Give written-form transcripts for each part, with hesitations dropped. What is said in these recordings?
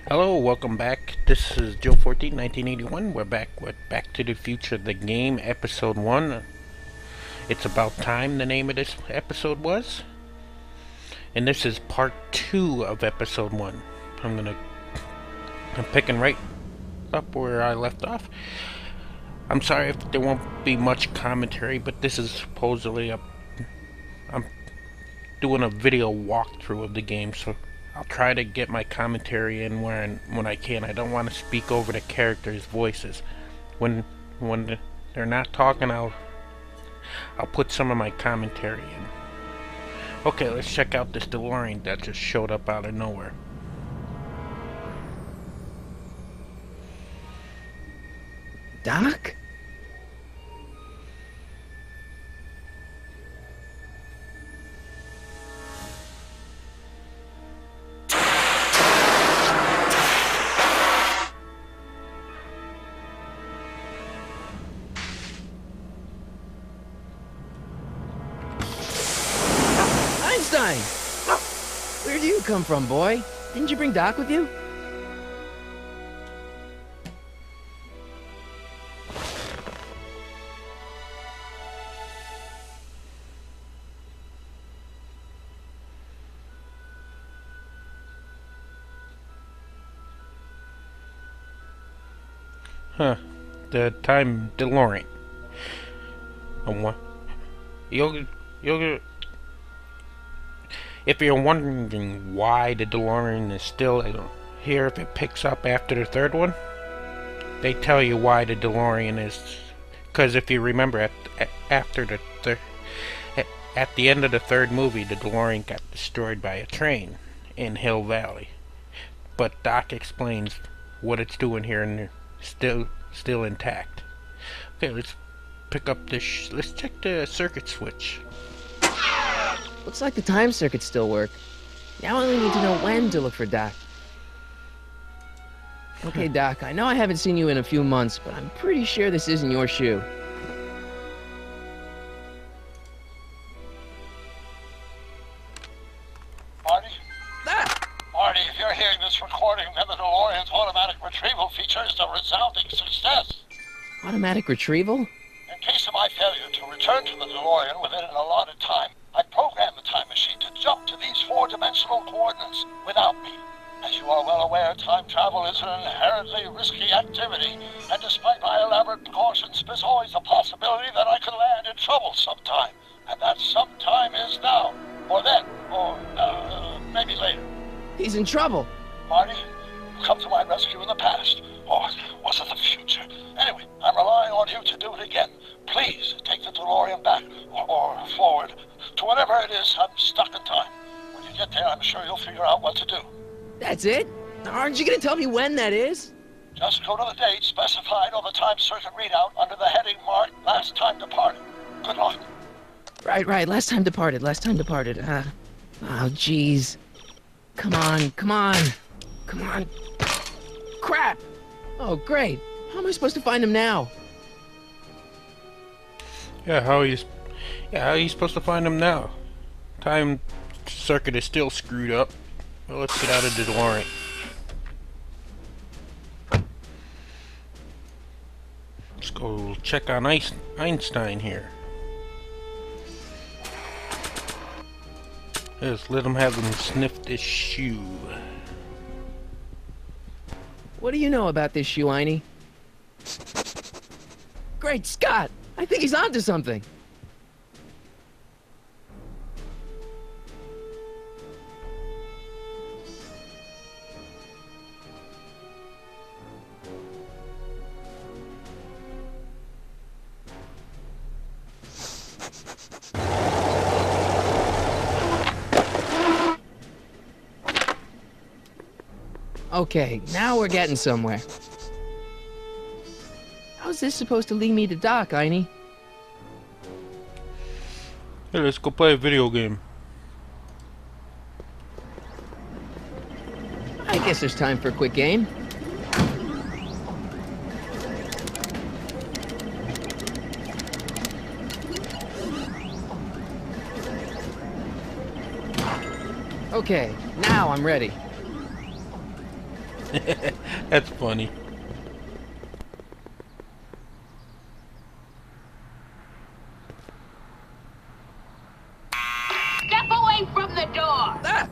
Hello, welcome back. This is Joe 14, 1981. We're back with Back to the Future, the game, episode 1. It's About Time, the name of this episode was. And this is part 2 of episode 1. I'm picking right up where I left off. I'm sorry if there won't be much commentary, but this is supposedly I'm doing a video walkthrough of the game, so I'll try to get my commentary in when I can. I don't want to speak over the characters' voices. When they're not talking, I'll put some of my commentary in. Okay, let's check out this DeLorean that just showed up out of nowhere. Doc? Einstein! Where do you come from, boy? Didn't you bring Doc with you? Huh. The time DeLorean. What? You'll If you're wondering why the DeLorean is still here, if it picks up after the third one, they tell you why the DeLorean is. Because if you remember, at the end of the third movie, the DeLorean got destroyed by a train in Hill Valley. But Doc explains what it's doing here, and they're still intact. Okay, let's pick up this. Let's check the circuit switch. Looks like the time circuits still work. Now I only need to know when to look for Doc. Okay, Doc, I know I haven't seen you in a few months, but I'm pretty sure this isn't your shoe. Marty? Ah! Marty, if you're hearing this recording, then the DeLorean's automatic retrieval feature is a resounding success. Automatic retrieval? In case of my failure to return to the DeLorean within an allotted time, I programmed the time machine to jump to these four-dimensional coordinates without me. As you are well aware, time travel is an inherently risky activity, and despite my elaborate precautions, there's always a possibility that I could land in trouble sometime. And that sometime is now, or then, or maybe later. He's in trouble. Marty, you come to my rescue in the past, or was it the future? Anyway, I'm relying on you to do it again. Please take the DeLorean back, or forward, to whatever it is. I'm stuck in time. When you get there, I'm sure you'll figure out what to do. That's it? Aren't you gonna tell me when that is? Just go to the date specified on the time circuit readout under the heading marked Last Time Departed. Good luck. Right. Last time departed. Oh, jeez. Come on. Crap! Oh, great. How am I supposed to find him now? How are you supposed to find him now? Time circuit is still screwed up. Well, let's get out of the DeLorean. Let's go check on Einstein here. Let's let him have him sniff this shoe. What do you know about this shoe, Einie? Great Scott! I think he's onto something. Okay, now we're getting somewhere. How's this supposed to lead me to Doc, Einie? Hey, let's go play a video game. I guess there's time for a quick game. Okay, now I'm ready. That's funny. Step away from the door! Ah!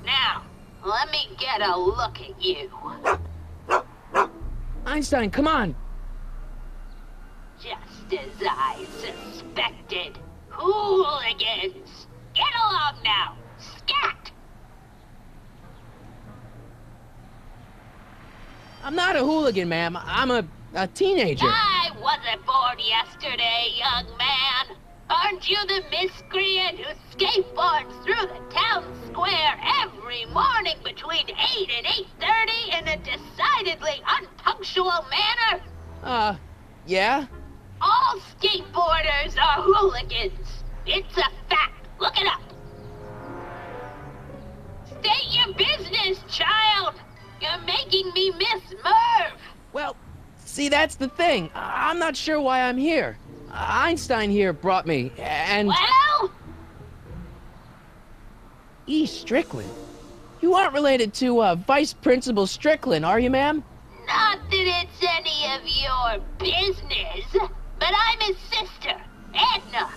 Now, let me get a look at you. Einstein, come on! Just as I suspected. Hooligans! Get along now! Scat! I'm not a hooligan, ma'am. I'm a teenager. I wasn't born yesterday, young man. Aren't you the miscreant who skateboards through the town square every morning between 8 and 8:30 in a decidedly unpunctual manner? Yeah? All skateboarders are hooligans. It's a fact. Look it up. State your business, child. You're making me miss Merv. Well, see, that's the thing. I'm not sure why I'm here. Einstein here brought me, and... Well? E. Strickland? You aren't related to, Vice Principal Strickland, are you, ma'am? Not that it's any of your business, but I'm his sister, Edna.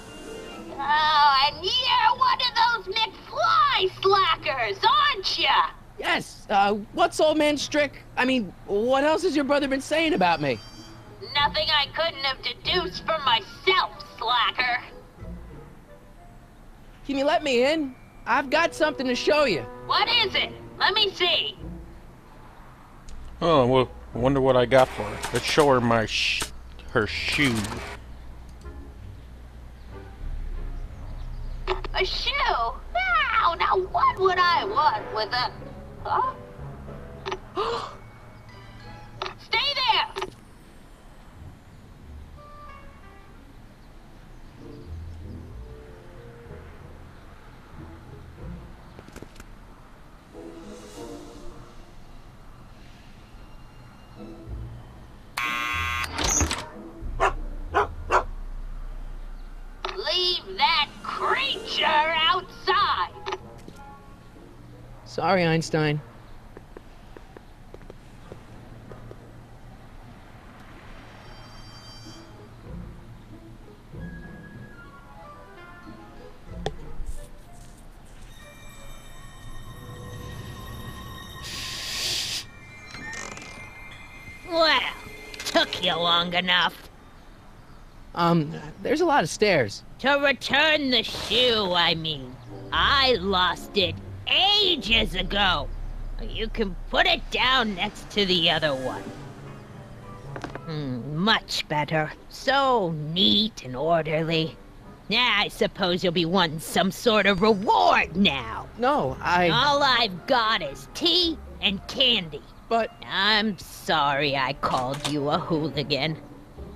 Oh, and you're one of those McFly slackers, aren't ya? Yes, what's old man I mean, what else has your brother been saying about me? Nothing I couldn't have deduced from myself, slacker. Can you let me in? I've got something to show you. What is it? Let me see. Oh, well, I wonder what I got for her. Let's show her her shoe. A shoe? Wow, now what would I want with a... Huh? Stay there! Leave that creature outside! Sorry, Einstein. Well, took you long enough. There's a lot of stairs. To return the shoe, I mean. I lost it ages ago. You can put it down next to the other one. Much better. So neat and orderly. Yeah, I suppose you'll be wanting some sort of reward now. No, All I've got is tea and candy. But... I'm sorry I called you a hooligan.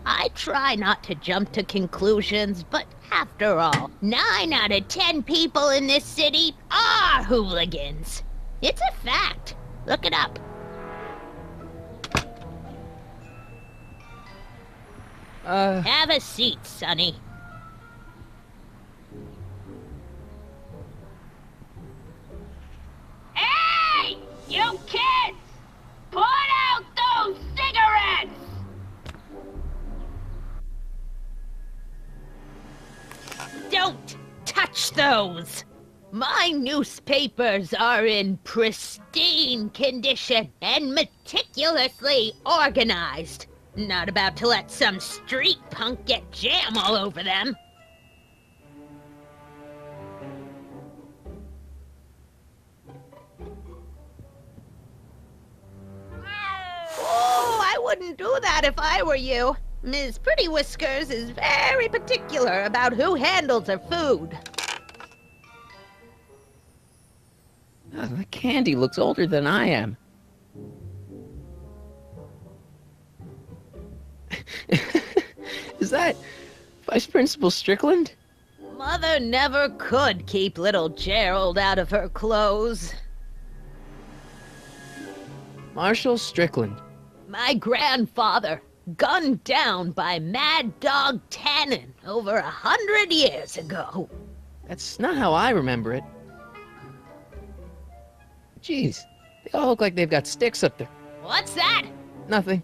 I try not to jump to conclusions, but after all, 9 out of 10 people in this city are hooligans. It's a fact. Look it up. Have a seat, Sonny. Hey! You kids! Put out those cigarettes! Don't touch those! My newspapers are in pristine condition and meticulously organized. Not about to let some street punk get jam all over them. Oh, I wouldn't do that if I were you. Ms. Pretty Whiskers is very particular about who handles her food. The candy looks older than I am. Is that Vice Principal Strickland? Mother never could keep little Gerald out of her clothes. Marshall Strickland. My grandfather, gunned down by Mad Dog Tannen over 100 years ago. That's not how I remember it. Jeez, they all look like they've got sticks up their... What's that? Nothing.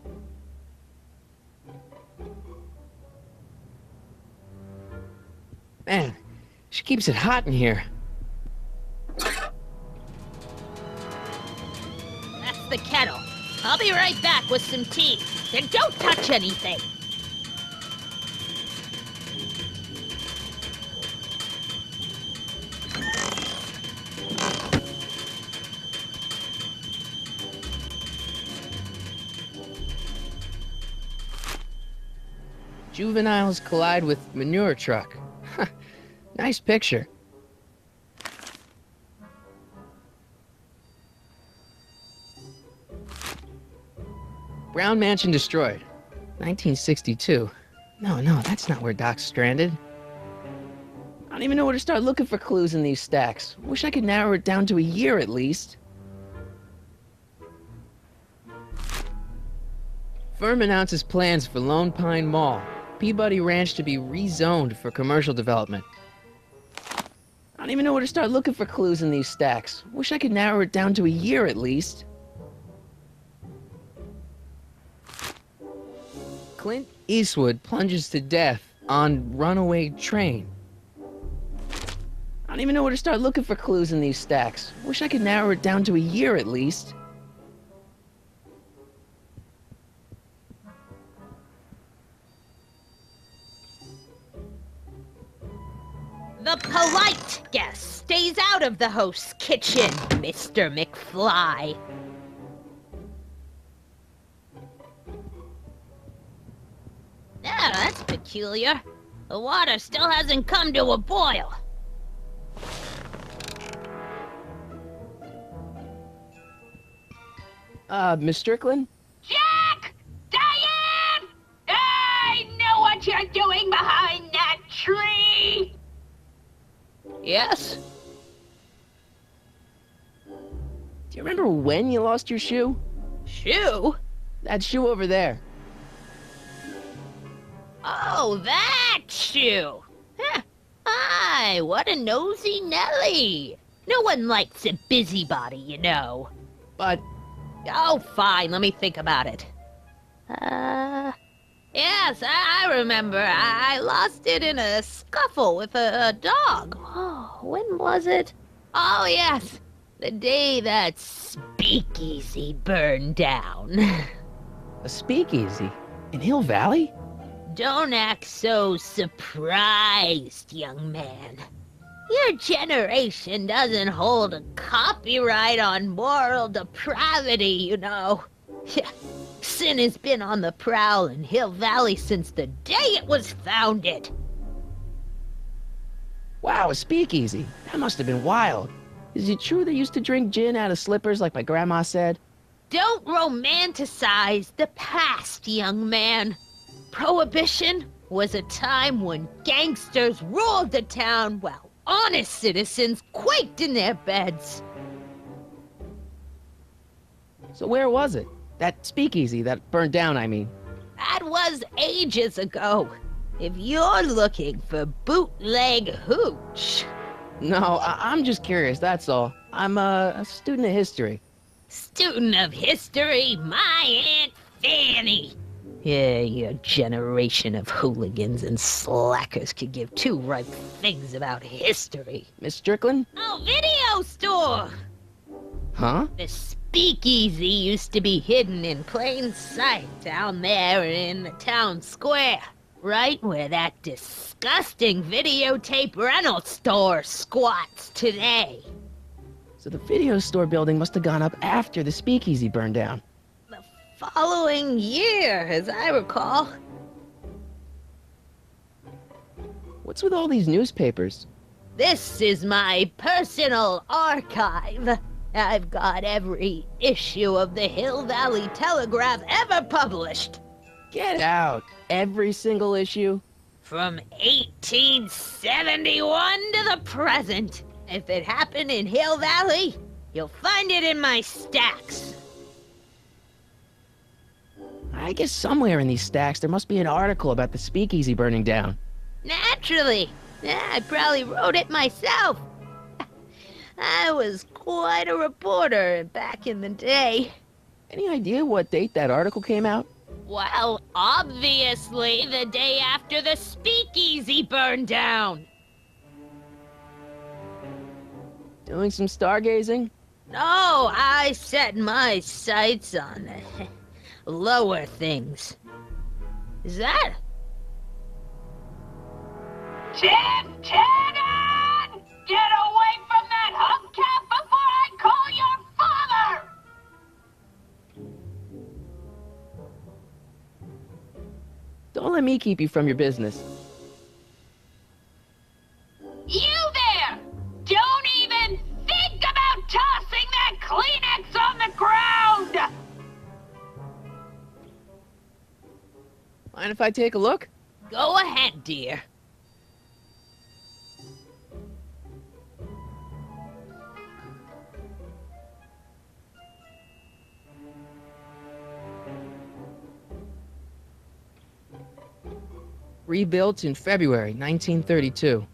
Man, she keeps it hot in here. That's the kettle. I'll be right back with some tea. Then don't touch anything. Juveniles collide with manure truck. Nice picture. Brown Mansion destroyed. 1962. No, that's not where Doc's stranded. I don't even know where to start looking for clues in these stacks. Wish I could narrow it down to a year at least. Firm announces plans for Lone Pine Mall, Peabody Ranch to be rezoned for commercial development. I don't even know where to start looking for clues in these stacks. Wish I could narrow it down to a year at least. Clint Eastwood plunges to death on runaway train. I don't even know where to start looking for clues in these stacks. Wish I could narrow it down to a year at least. The polite guest stays out of the host's kitchen, Mr. McFly. Yeah, that's peculiar. The water still hasn't come to a boil. Miss Strickland? Jack! Diane! I know what you're doing behind that tree! Yes? Do you remember when you lost your shoe? Shoe? That shoe over there. Oh, that shoe! Huh. Hi, what a nosy Nelly! No one likes a busybody, you know. But Oh, fine, let me think about it. Yes, I remember. I lost it in a scuffle with a dog. Oh, when was it? Oh, yes, the day that speakeasy burned down. a speakeasy in Hill Valley? Don't act so surprised, young man. Your generation doesn't hold a copyright on moral depravity, you know. Sin has been on the prowl in Hill Valley since the day it was founded. Wow, a speakeasy. That must have been wild. Is it true they used to drink gin out of slippers like my grandma said? Don't romanticize the past, young man. Prohibition was a time when gangsters ruled the town while honest citizens quaked in their beds. So where was it? That speakeasy that burned down, I mean. That was ages ago. If you're looking for bootleg hooch. No, I'm just curious, that's all. I'm a student of history. Student of history, my Aunt Fanny. Yeah, your generation of hooligans and slackers could give two right things about history. Miss Strickland? Oh, video store! Huh? The speakeasy used to be hidden in plain sight down there in the town square. Right where that disgusting videotape rental store squats today. So the video store building must have gone up after the speakeasy burned down. Following year, as I recall. What's with all these newspapers? This is my personal archive. I've got every issue of the Hill Valley Telegraph ever published. Get out! Every single issue? From 1871 to the present. If it happened in Hill Valley, you'll find it in my stacks. I guess somewhere in these stacks there must be an article about the speakeasy burning down. Naturally. I probably wrote it myself. I was quite a reporter back in the day. Any idea what date that article came out? Well, obviously the day after the speakeasy burned down. Doing some stargazing? No, I set my sights on lower things. Is that? Tim Tannen! Get away from that hubcap before I call your father! Don't let me keep you from your business. You there! Don't even think about tossing that Kleenex on the ground! Mind if I take a look? Go ahead, dear. Rebuilt in February 1932.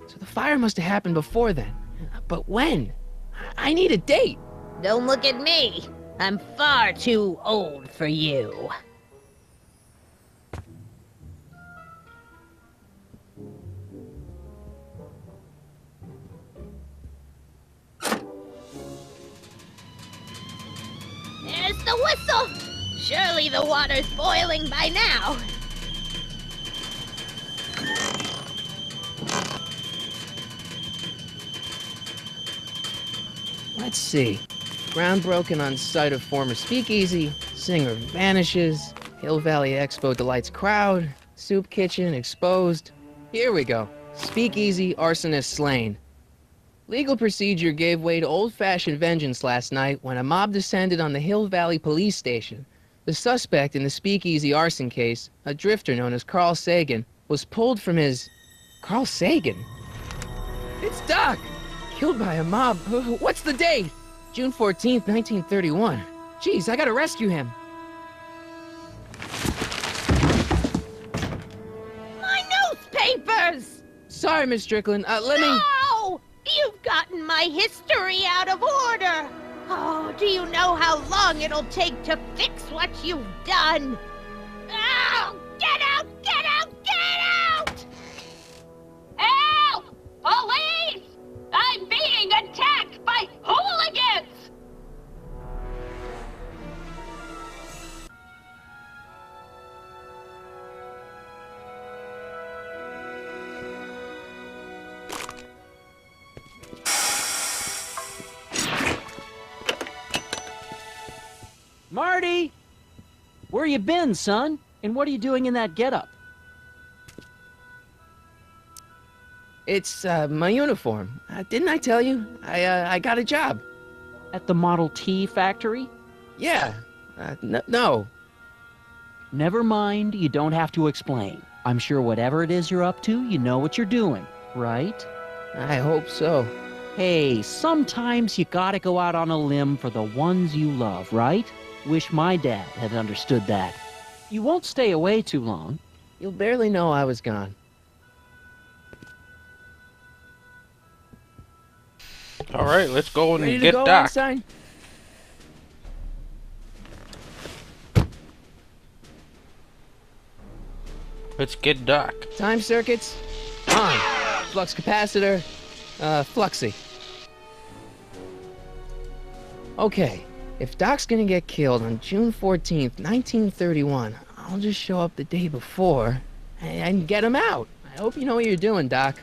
So the fire must have happened before then. But when? I need a date. Don't look at me. I'm far too old for you. There's the whistle! Surely the water's boiling by now. Let's see. Ground broken on site of former speakeasy. Singer vanishes. Hill Valley Expo delights crowd. Soup kitchen exposed. Here we go. Speakeasy arsonist slain. Legal procedure gave way to old-fashioned vengeance last night when a mob descended on the Hill Valley Police Station. The suspect in the speakeasy arson case, a drifter known as Carl Sagan, was pulled from his... Carl Sagan? It's Doc! Killed by a mob. What's the date? June 14th, 1931. Jeez, I gotta rescue him. My newspapers! Sorry, Miss Strickland. Let me... No! You've gotten my history out of order! Oh, do you know how long it'll take to fix what you've done? Oh, get out! Get out! Get out! Help! Police! I'm being attacked by hooligans! Marty! Where you been, son? And what are you doing in that getup? It's, my uniform. Didn't I tell you? I got a job. At the Model T factory? Yeah. No. Never mind, you don't have to explain. I'm sure whatever it is you're up to, you know what you're doing, right? I hope so. Hey, sometimes you gotta go out on a limb for the ones you love, right? Wish my dad had understood that. You won't stay away too long. You'll barely know I was gone. All right, let's go and Ready to get go, Doc. Einstein? Let's get Doc. Time circuits? On. Flux capacitor? Fluxy. Okay, if Doc's gonna get killed on June 14th, 1931, I'll just show up the day before and get him out. I hope you know what you're doing, Doc.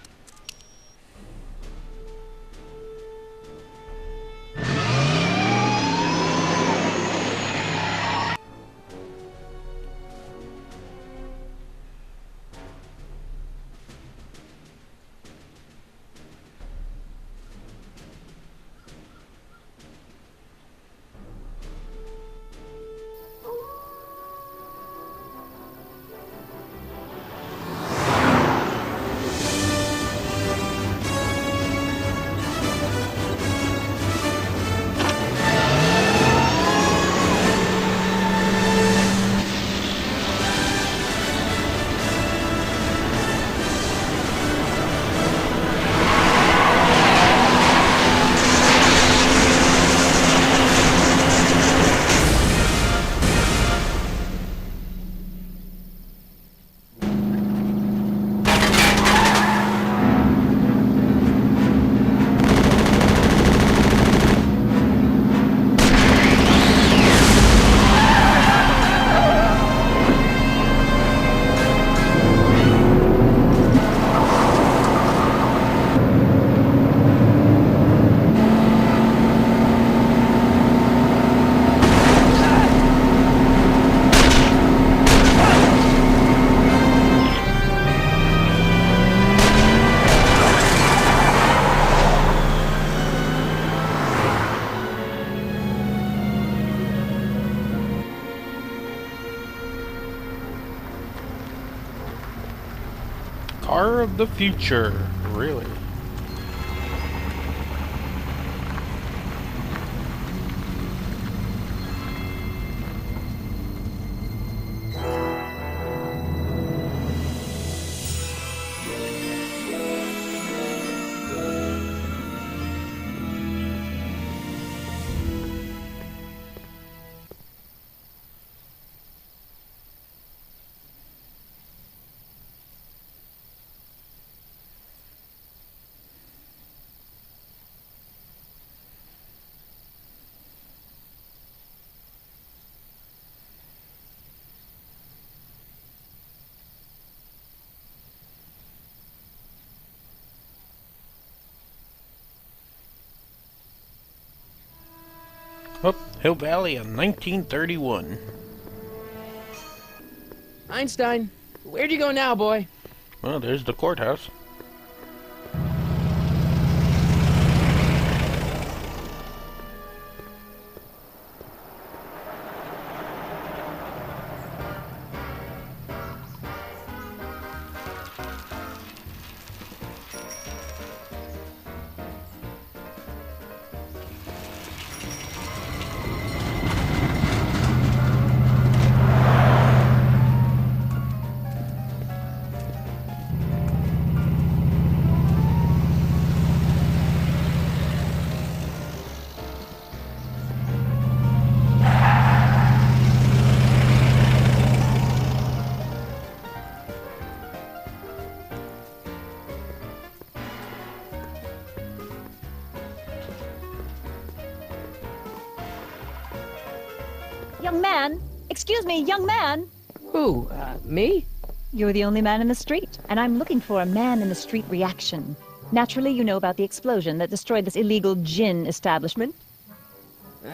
Car of the future, really. Oh, Hill Valley in 1931. Einstein, where'd you go now, boy? Well, there's the courthouse. Young man! Excuse me, young man! Who, me? You're the only man in the street, and I'm looking for a man-in-the-street reaction. Naturally, you know about the explosion that destroyed this illegal gin establishment.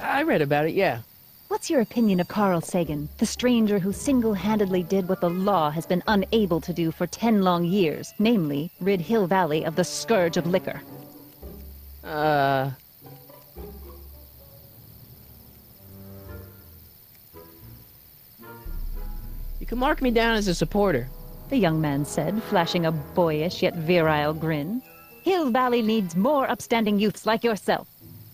I read about it, yeah. What's your opinion of Carl Sagan, the stranger who single-handedly did what the law has been unable to do for 10 long years, namely, rid Hill Valley of the scourge of liquor? You can mark me down as a supporter. The young man said, flashing a boyish yet virile grin. Hill Valley needs more upstanding youths like yourself.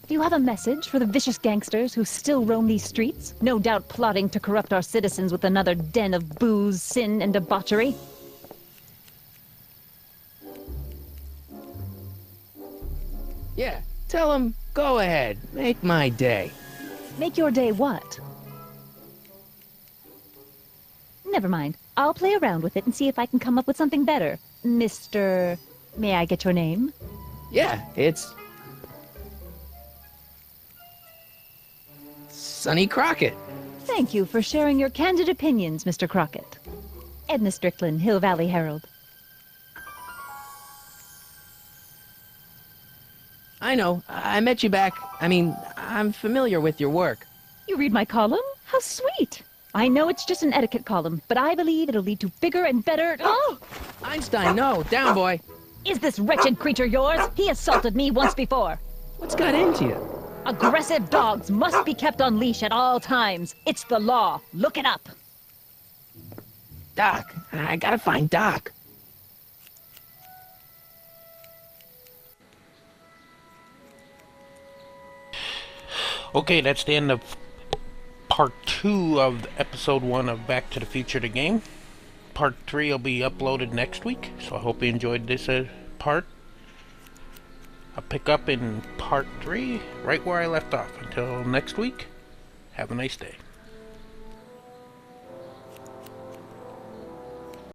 Do you have a message for the vicious gangsters who still roam these streets, no doubt plotting to corrupt our citizens with another den of booze, sin, and debauchery? Yeah, tell him, go ahead, make my day. Make your day what? Never mind. I'll play around with it and see if I can come up with something better. Mr. May I get your name? Yeah, it's... Sonny Crockett. Thank you for sharing your candid opinions, Mr. Crockett. Edna Strickland, Hill Valley Herald. I know, I met you back. I'm familiar with your work. You read my column? How sweet! I know it's just an etiquette column, but I believe it'll lead to bigger and better... Oh! Einstein, no, down, boy. Is this wretched creature yours? He assaulted me once before. What's got into you? Aggressive dogs must be kept on leash at all times. It's the law. Look it up. Doc, I gotta find Doc. Okay, that's the end of part 2 of episode 1 of Back to the Future the game. Part 3 will be uploaded next week, so I hope you enjoyed this part. I'll pick up in part 3 right where I left off. Until next week, have a nice day.